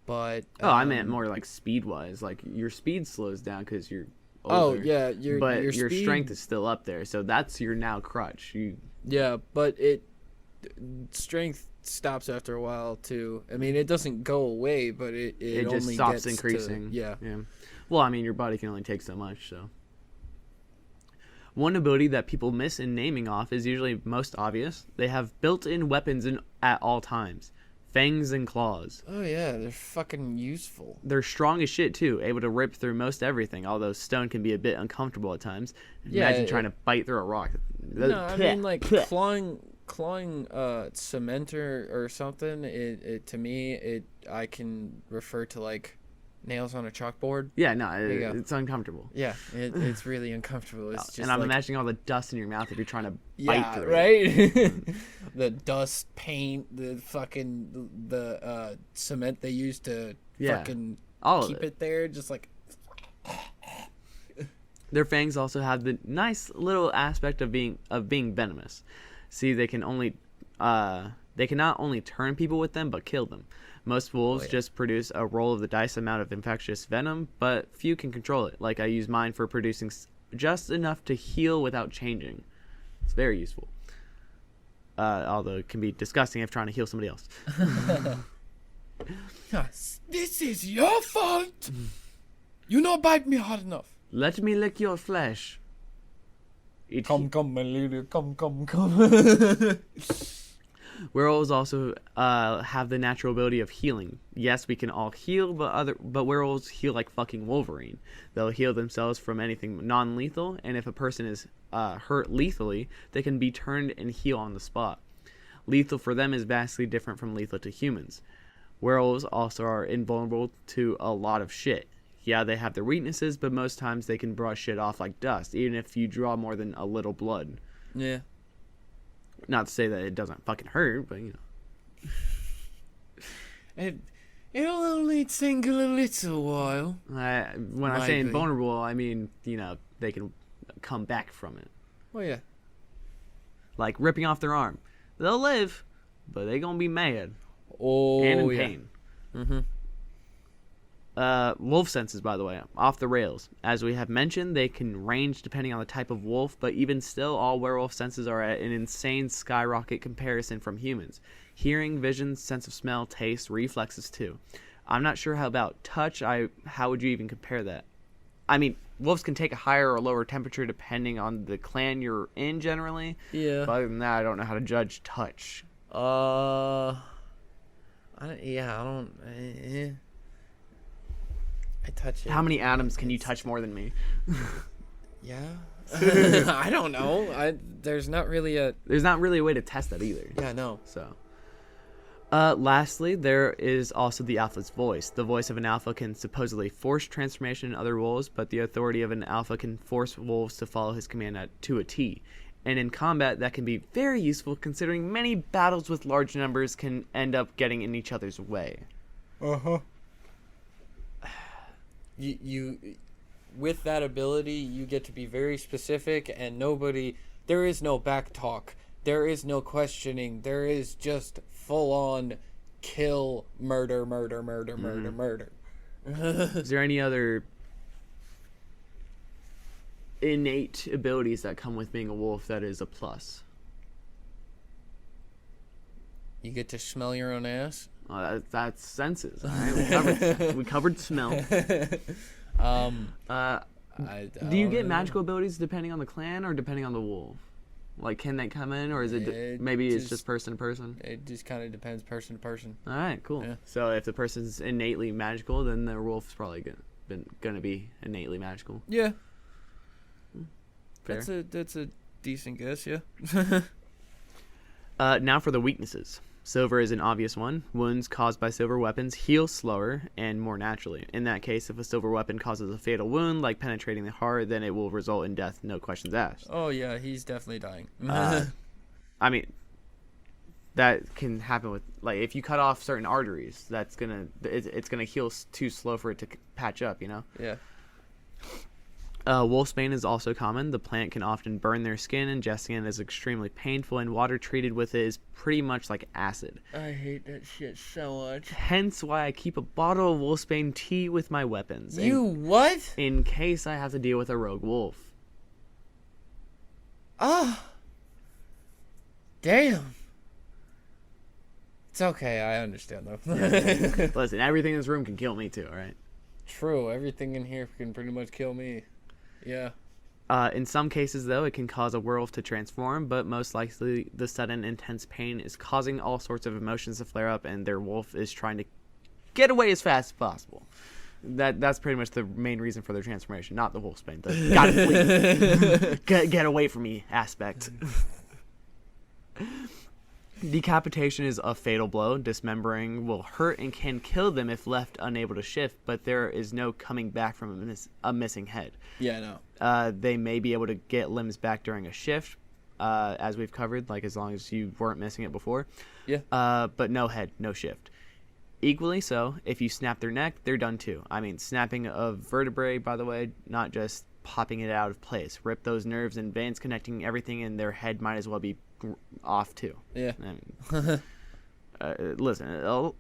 But I meant more like speed wise. Like your speed slows down because you're older. Oh yeah, but your speed, strength is still up there, so that's your now crutch. Yeah, but strength stops after a while too. I mean, it doesn't go away, but it just only stops gets increasing. Yeah. Well, I mean, your body can only take so much, so. One ability that people miss in naming off is usually most obvious. They have built-in weapons at all times. Fangs and claws. Oh yeah, they're fucking useful. They're strong as shit too, able to rip through most everything, although stone can be a bit uncomfortable at times. Imagine trying to bite through a rock. No, I mean like clawing cement or something, it to me I can refer to like nails on a chalkboard. Yeah, no, it's uncomfortable. Yeah, it's really uncomfortable. It's just and I'm imagining all the dust in your mouth if you're trying to bite through it. Right? The dust, paint, the fucking the cement they use to fucking keep it there, just like. Their fangs also have the nice little aspect of being venomous. See, they can not only turn people with them, but kill them. Most wolves just produce a roll of the dice amount of infectious venom, but few can control it. Like I use mine for producing just enough to heal without changing. It's very useful. Although it can be disgusting if trying to heal somebody else. This is your fault. You not bite me hard enough. Let me lick your flesh. Come, my lady. Come. Werewolves also have the natural ability of healing. Yes, we can all heal, but werewolves heal like fucking Wolverine. They'll heal themselves from anything non-lethal, and if a person is hurt lethally, they can be turned and heal on the spot. Lethal for them is vastly different from lethal to humans. Werewolves also are invulnerable to a lot of shit. Yeah, they have their weaknesses, but most times they can brush shit off like dust, even if you draw more than a little blood. Yeah. Not to say that it doesn't fucking hurt, but you know. It'll only tingle a little while. When I say invulnerable, I mean, you know, they can come back from it. Oh, yeah. Like ripping off their arm. They'll live, but they're going to be mad. Oh, and in pain. Mm-hmm. Wolf senses, by the way, off the rails. As we have mentioned, they can range depending on the type of wolf, but even still, all werewolf senses are at an insane skyrocket comparison from humans. Hearing, vision, sense of smell, taste, reflexes too. I'm not sure how about touch. How would you even compare that? I mean, wolves can take a higher or lower temperature depending on the clan you're in generally. Yeah. But other than that, I don't know how to judge touch. I touch it. How many atoms can you touch more than me? Yeah. I don't know. There's not really a way to test that either. Yeah, no. So lastly, there is also the alpha's voice. The voice of an alpha can supposedly force transformation in other wolves, but the authority of an alpha can force wolves to follow his command to a T. And in combat, that can be very useful considering many battles with large numbers can end up getting in each other's way. Uh-huh. You with that ability, you get to be very specific, and nobody There is no back talk. There is no questioning. There is just full on kill, murder, murder, murder, murder, murder. Is there any other innate abilities that come with being a wolf that is a plus? You get to smell your own ass. That's senses. All right, we covered smell. Do you get magical abilities depending on the clan or depending on the wolf? Like, can they come in, or is it maybe it's just person to person? It just kind of depends person to person. All right, cool. Yeah. So if the person's innately magical, then the wolf's probably gonna be innately magical. Yeah. Fair. That's a decent guess, yeah. Now for the weaknesses. Silver is an obvious one. Wounds caused by silver weapons heal slower and more naturally. In that case, if a silver weapon causes a fatal wound, like penetrating the heart, then it will result in death, no questions asked. Oh yeah, he's definitely dying. I mean, that can happen with, like, if you cut off certain arteries, it's gonna heal too slow for it to patch up, you know? Yeah. Wolfsbane is also common. The plant can often burn their skin. Ingesting it is extremely painful, and water treated with it is pretty much like acid. I hate that shit so much. Hence why I keep a bottle of Wolfsbane tea with my weapons. What? In case I have to deal with a rogue wolf. Ah. Damn. It's okay, I understand though. Listen, everything in this room can kill me too, alright? True, everything in here can pretty much kill me. Yeah. In some cases, though, it can cause a werewolf to transform, but most likely the sudden intense pain is causing all sorts of emotions to flare up, and their wolf is trying to get away as fast as possible. That's pretty much the main reason for their transformation, not the wolfsbane. The gotta flee, get away from me aspect. Decapitation is a fatal blow. Dismembering will hurt and can kill them if left unable to shift, but there is no coming back from a missing head. Yeah, no. They may be able to get limbs back during a shift, as we've covered, like as long as you weren't missing it before. Yeah. But no head, no shift. Equally so, if you snap their neck, they're done too. I mean, snapping a vertebrae, by the way, not just popping it out of place. Rip those nerves and veins connecting everything, and their head might as well be off too. Yeah. I mean, listen,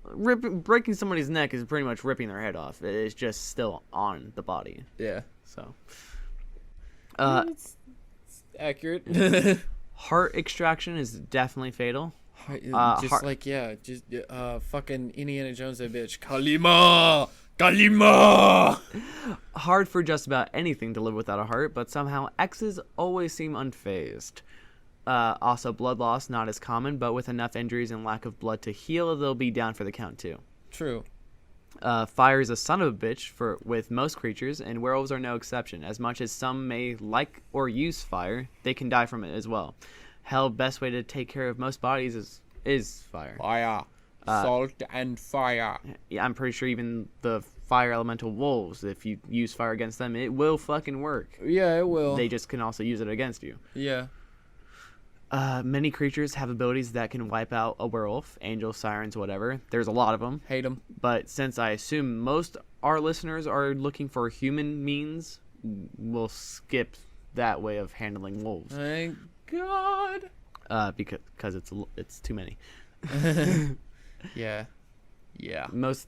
breaking somebody's neck is pretty much ripping their head off. It's just still on the body. Yeah. So, It's accurate. heart extraction is definitely fatal. Fucking Indiana Jones, that bitch. Kalima! Kalima! Hard for just about anything to live without a heart, but somehow X's always seem unfazed. Also, blood loss, not as common, but with enough injuries and lack of blood to heal, they'll be down for the count too. True. Fire is a son of a bitch with most creatures, and werewolves are no exception. As much as some may like or use fire, they can die from it as well. Hell, best way to take care of most bodies is fire. Fire. Salt and fire. Yeah, I'm pretty sure even the fire elemental wolves, if you use fire against them, it will fucking work. Yeah, it will. They just can also use it against you. Yeah. Many creatures have abilities that can wipe out a werewolf, angels, sirens, whatever. There's a lot of them. Hate them. But since I assume most our listeners are looking for human means, we'll skip that way of handling wolves. Thank God. Because it's too many. Yeah. Yeah. Most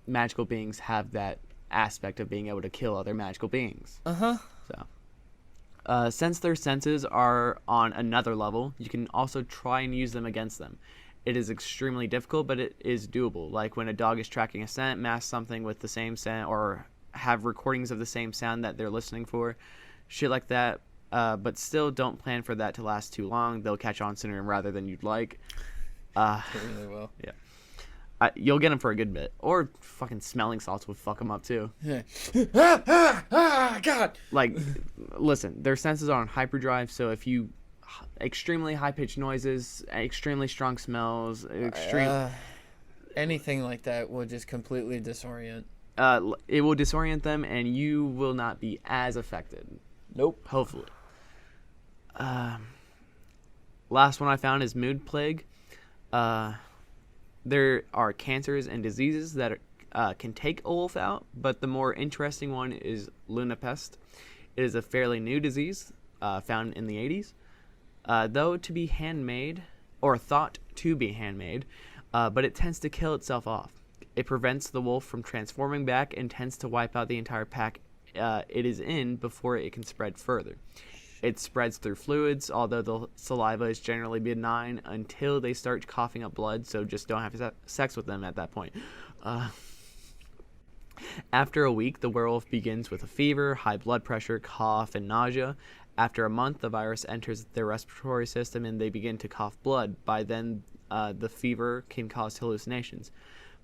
magical beings have that aspect of being able to kill other magical beings. Uh-huh. So, since their senses are on another level, you can also try and use them against them. It is extremely difficult, but it is doable. Like when a dog is tracking a scent, mask something with the same scent, or have recordings of the same sound that they're listening for. Shit like that. But still don't plan for that to last too long. They'll catch on sooner rather than you'd like. They really will. Yeah. You'll get them for a good bit. Or fucking smelling salts would fuck them up too. Yeah. God. Like, listen, their senses are on hyperdrive, so if you extremely high-pitched noises, extremely strong smells, anything like that will just completely disorient. It will disorient them, and you will not be as affected. Nope. Hopefully. Last one I found is mood plague. There are cancers and diseases that can take a wolf out, but the more interesting one is lunapest. It is a fairly new disease found in the 80s. though to be handmade, or thought to be handmade, but it tends to kill itself off. It prevents the wolf from transforming back and tends to wipe out the entire pack it is in before it can spread further. It spreads through fluids, although the saliva is generally benign until they start coughing up blood, so just don't have sex with them at that point. After a week, the werewolf begins with a fever, high blood pressure, cough, and nausea. After a month, the virus enters their respiratory system and they begin to cough blood. By then, the fever can cause hallucinations.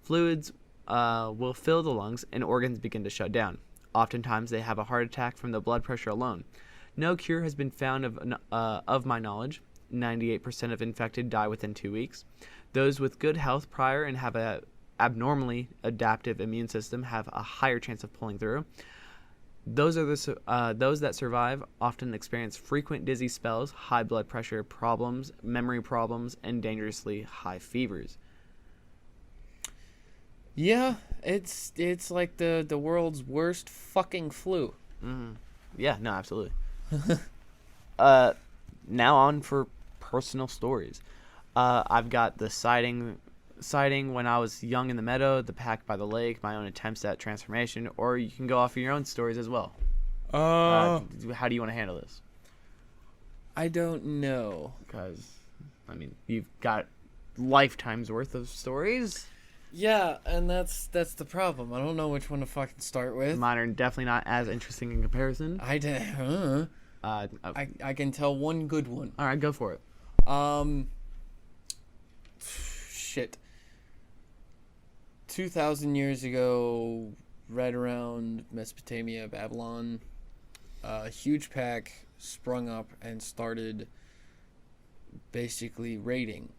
Fluids will fill the lungs and organs begin to shut down. Oftentimes, they have a heart attack from the blood pressure alone. No cure has been found of my knowledge. 98% of infected die within 2 weeks. Those with good health prior and have a abnormally adaptive immune system have a higher chance of pulling through. Those that survive often experience frequent dizzy spells, high blood pressure problems, memory problems, and dangerously high fevers. Yeah, it's like the world's worst fucking flu. Mm-hmm. Yeah, no, absolutely. Now on for personal stories. I've got the sighting when I was young in the meadow, the pack by the lake, my own attempts at transformation, or you can go off of your own stories as well. How do you want to handle this? I don't know. Because, I mean, you've got lifetimes worth of stories. Yeah, and that's the problem. I don't know which one to fucking start with. Mine are definitely not as interesting in comparison. I can tell one good one. All right, go for it. Shit. 2,000 years ago, right around Mesopotamia, Babylon, a huge pack sprung up and started basically raiding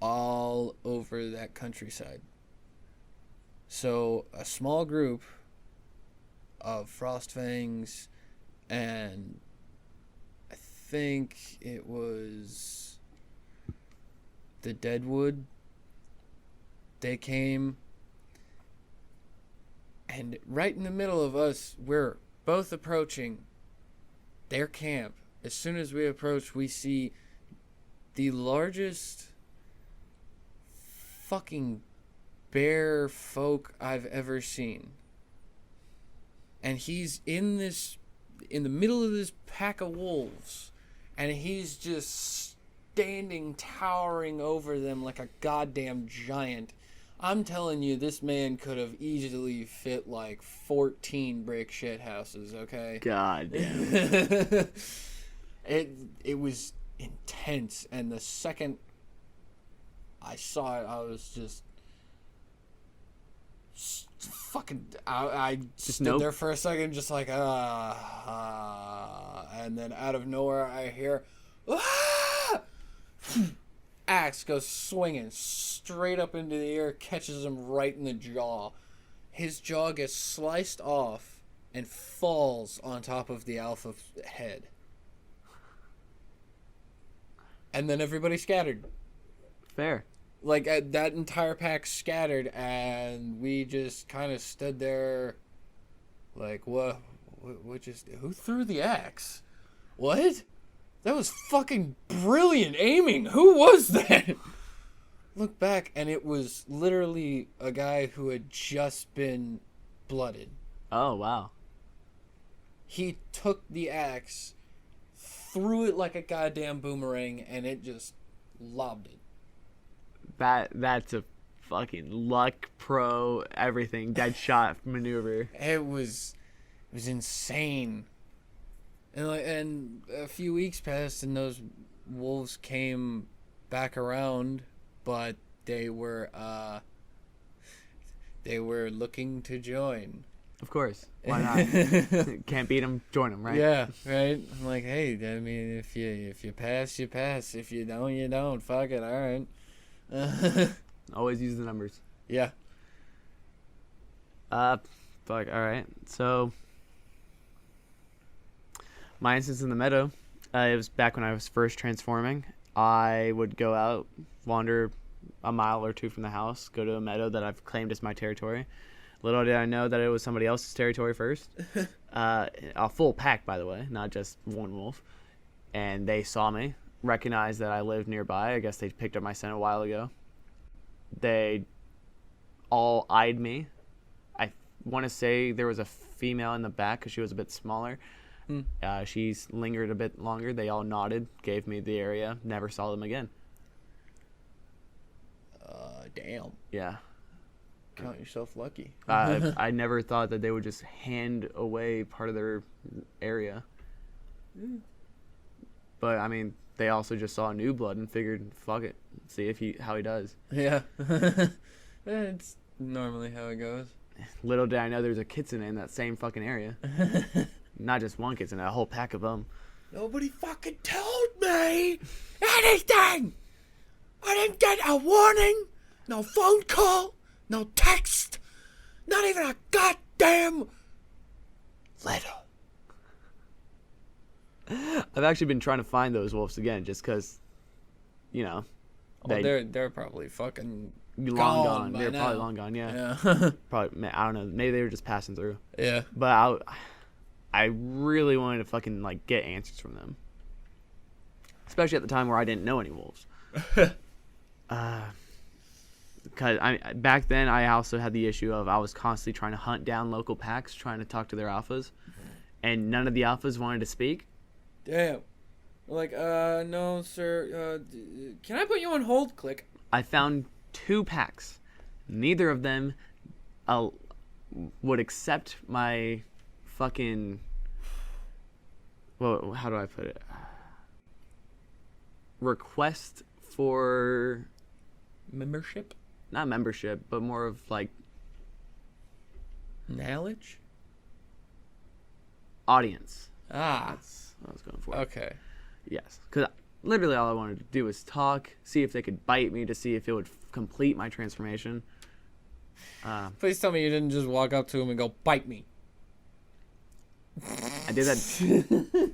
all over that countryside. So a small group of Frostfangs and I think it was the Deadwood, they came, and right in the middle of us, we're both approaching their camp. As soon as we approach, we see the largest fucking bear folk I've ever seen. And he's in the middle of this pack of wolves, and he's just standing towering over them like a goddamn giant. I'm telling you, this man could have easily fit like 14 brick shit houses, okay? God damn. It was intense, and the second I saw it, I was just fucking I stood there for a second just like and then out of nowhere I hear axe goes swinging straight up into the air, catches him right in the jaw. His jaw gets sliced off and falls on top of the alpha head, and then everybody scattered. Fair. Like, that entire pack scattered, and we just kind of stood there, like, what who threw the axe? What? That was fucking brilliant aiming. Who was that? Look back, and it was literally a guy who had just been blooded. Oh, wow. He took the axe, threw it like a goddamn boomerang, and it just lobbed it. That's a fucking luck pro everything dead shot maneuver. It was insane. And a few weeks passed and those wolves came back around, but they were looking to join. Of course. Why not? Can't beat them, join them, right? Yeah, right. I'm like, hey, I mean, if you pass, you pass. If you don't, you don't. Fuck it. All right. Always use the numbers. Yeah. Fuck. All right. So, my instance in the meadow, it was back when I was first transforming. I would go out, wander a mile or two from the house, go to a meadow that I've claimed as my territory. Little did I know that it was somebody else's territory first. A full pack, by the way, not just one wolf. And they saw me. recognized that I lived nearby. I guess they picked up my scent a while ago. They all eyed me. I want to say there was a female in the back because she was a bit smaller. She's lingered a bit longer. They all nodded, gave me the area. Never saw them again. Damn. Yeah. Count yourself lucky. I never thought that they would just hand away part of their area. But, I mean, they also just saw new blood and figured, fuck it, see how he does. Yeah. It's normally how it goes. Little did I know there's a kitsune in that same fucking area. Not just one kitsune, a whole pack of them. Nobody fucking told me anything. I didn't get a warning, no phone call, no text, not even a goddamn letter. I've actually been trying to find those wolves again just because, you know. They're probably fucking long gone. by They're now. probably long gone, yeah. Probably, I don't know. Maybe they were just passing through. Yeah. But I really wanted to fucking, like, get answers from them. Especially at the time where I didn't know any wolves. Because back then, I also had the issue of I was constantly trying to hunt down local packs, trying to talk to their alphas. And none of the alphas wanted to speak. Damn. Like, no, sir. Can I put you on hold? Click. I found 2 packs. Neither of them would accept my fucking... Well, how do I put it? Request for... Membership? Not membership, but more of, like... Knowledge? Audience. That's what I was going for. Okay. Yes. Because literally all I wanted to do was talk, see if they could bite me to see if it would complete my transformation. Please tell me you didn't just walk up to him and go, bite me. I did that.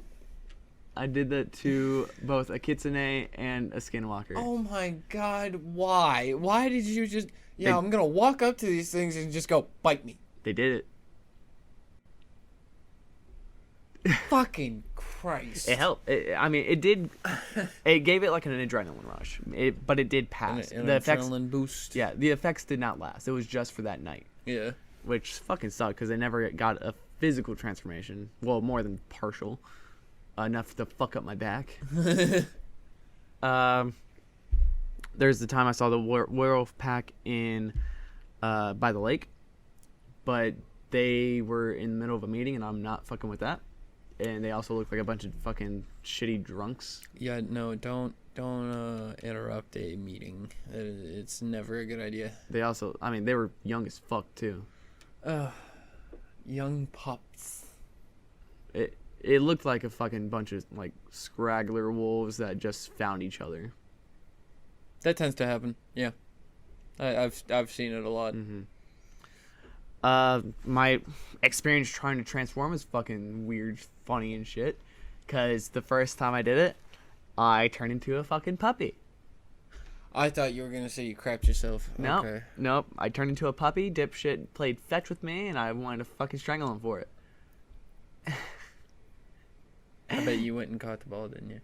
I did that to both a kitsune and a skinwalker. Oh my god, why? Why did you just... Yeah, I'm gonna walk up to these things and just go, bite me. They did it. Fucking Christ. It helped. It did. It gave it like an adrenaline rush. But it did pass. An The effects, adrenaline boost. yeah, the effects did not last. It was just for that night, Yeah. which fucking sucked because I never got a physical transformation. Well, more than partial. Enough to fuck up my back. There's the time I saw the werewolf pack in by the lake, but they were in the middle of a meeting, and I'm not fucking with that. And they also looked like a bunch of fucking shitty drunks. Yeah, no, don't interrupt a meeting. It's never a good idea. They also, they were young as fuck too. Young pups. It looked like a fucking bunch of like scraggler wolves that just found each other. That tends to happen. Yeah, I've seen it a lot. Mm-hmm. My experience trying to transform is fucking weird, funny, and shit. Cause the first time I did it, I turned into a fucking puppy. I thought you were gonna say you crapped yourself. Nope, Okay. nope. I turned into a puppy. Dipshit played fetch with me, and I wanted to fucking strangle him for it. I bet you went and caught the ball, didn't you?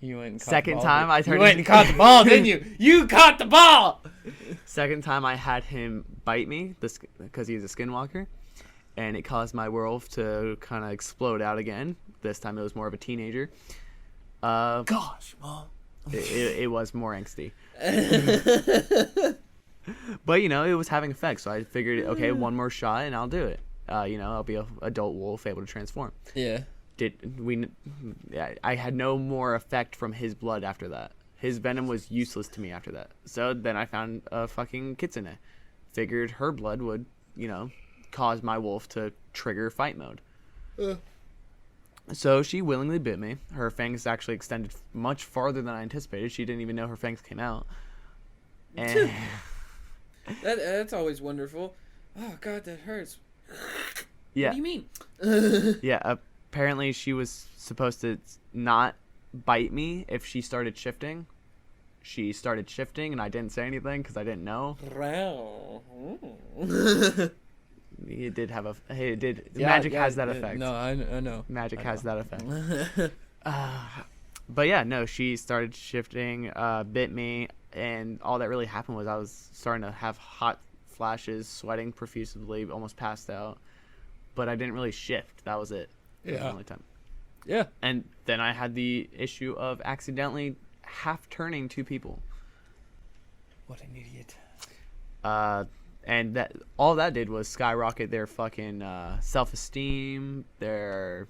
You went and caught Second the ball. time I turned You went and caught the ball, didn't you? You caught the ball! Second time I had him bite me, because he's a skinwalker, and it caused my werewolf to kind of explode out again. This time it was more of a teenager. Gosh, Mom. It was more angsty. But, it was having effect, so I figured, okay, one more shot and I'll do it. I'll be an adult wolf able to transform. Yeah. I had no more effect from his blood after that. His venom was useless to me after that. So then I found a fucking kitsune. Figured her blood would, cause my wolf to trigger fight mode. So she willingly bit me. Her fangs actually extended much farther than I anticipated. She didn't even know her fangs came out. And That's always wonderful. Oh, God, that hurts. yeah. What do you mean? Yeah, apparently she was supposed to not bite me if she started shifting. She started shifting, and I didn't say anything because I didn't know. It did have magic has that effect. No, I know. Magic has that effect. But yeah, no, she started shifting, bit me, and all that really happened was I was starting to have hot flashes, sweating profusely, almost passed out. But I didn't really shift. That was it. That was the only time. Yeah. And then I had the issue of accidentally half turning two people. What an idiot. And that all that did was skyrocket their fucking self-esteem, their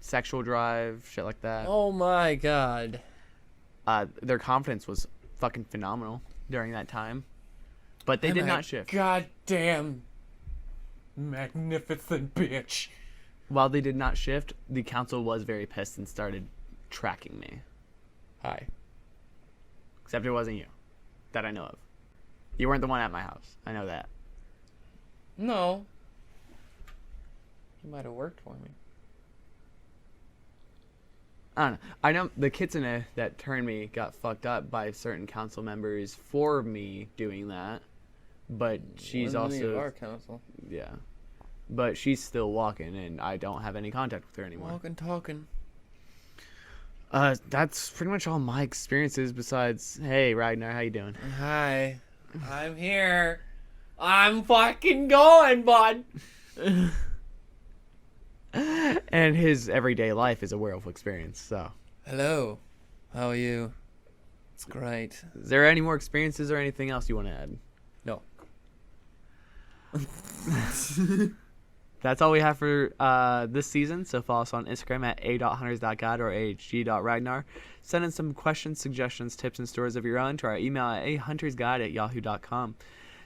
sexual drive, shit like that. Oh my god. Their confidence was fucking phenomenal during that time. But they did not shift. Goddamn magnificent bitch. While they did not shift, the council was very pissed and started tracking me. Hi. Except it wasn't you. That I know of. You weren't the one at my house. I know that. No. You might have worked for me. I don't know. I know the kitsune that turned me got fucked up by certain council members for me doing that. But she's Wasn't any of also... our council. Yeah. But she's still walking, and I don't have any contact with her anymore. Walking, talking. That's pretty much all my experiences besides, hey, Ragnar, how you doing? Hi. I'm here. I'm fucking going, bud. And his everyday life is a werewolf experience, so. Hello. How are you? It's great. Is there any more experiences or anything else you want to add? No. That's all we have for this season, so follow us on Instagram at a.hunters.guide or ahg.ragnar. Send in some questions, suggestions, tips, and stories of your own to our email at ahuntersguide@yahoo.com.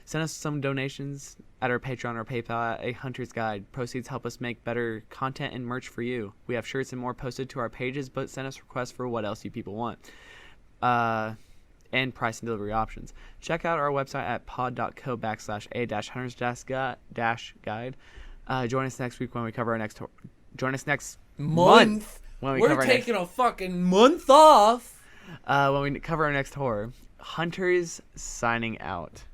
Send us some donations at our Patreon or PayPal at ahuntersguide. Proceeds help us make better content and merch for you. We have shirts and more posted to our pages, but send us requests for what else you people want. And price and delivery options. Check out our website at pod.co/a-hunters-guide. Join us next week when we cover our next tour. Join us next month when we We're cover our taking a fucking month off. when we cover our next horror. Hunters signing out.